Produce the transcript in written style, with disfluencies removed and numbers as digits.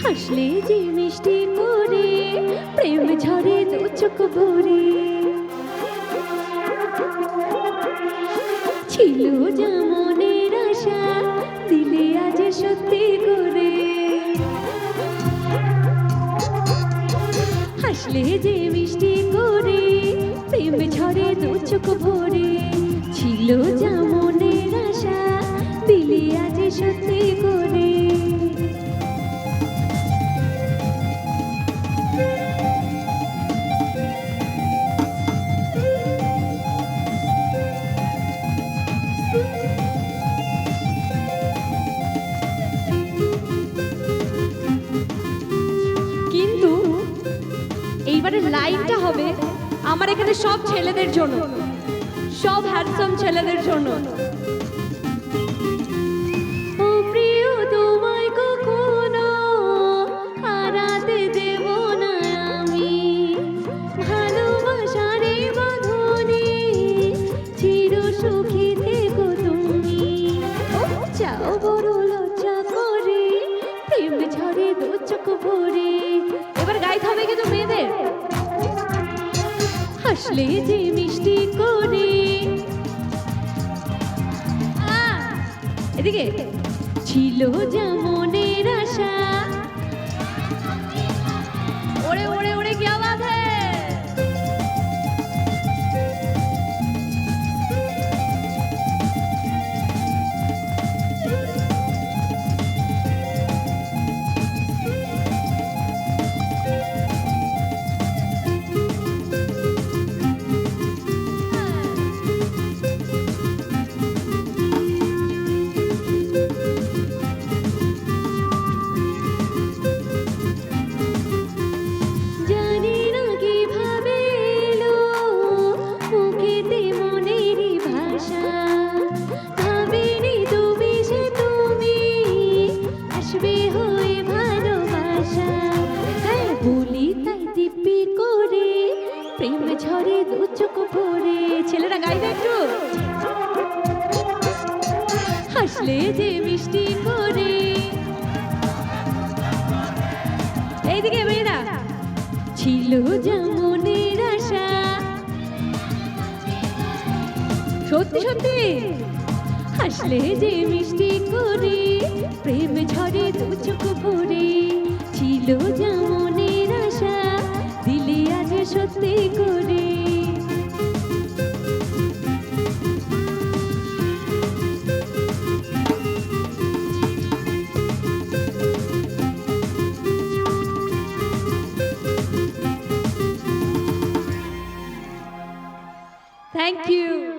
হাসলে যে মিষ্টি করে প্রেম ঝরে দু চোখ ভরে, ছিল যা মনের আশা দিলে আজ সত্যি করে। হাসলে যে মিষ্টি করে প্রেম ঝরে দু চোখ ভরে, ছিল যা মনের আশা দিলে আজ সত্যি করে। কিন্তু এইবারের লাইনটা হবে আমার এখানে সব ছেলেদের জন্য, সব হ্যান্ডসাম ছেলেদের জন্য। ও প্রিয় তোমায় কখনো হারাতে দেব না আমি, ভালোবাসারে বাঁধনে চির সুখী থেকো তুমি। ও চাও বড় লজ্জা করে প্রেম ঝরে দু চোখ ভরে। এবার গাইতে হবে কিন্তু মেয়েদের। হাসলে যে মিষ্টি করে, এদিকে ছিল যা মনের আশা। ওরে ওরে ওরে কি আওয়াজ है? প্রেম ঝরে দু চোখ ভরে। ছেলেরা গাইবে একটু। হাসলে যে মিষ্টি করে, এইদিকে মেয়েরা, ছিল যা মনের আশা। সত্যি সত্যি হাসলে যে মিষ্টি করে প্রেম ঝরে দু চোখ ভরে, ছিল যা মনের আশা দিলে আজ সত্যি করে। Thank you.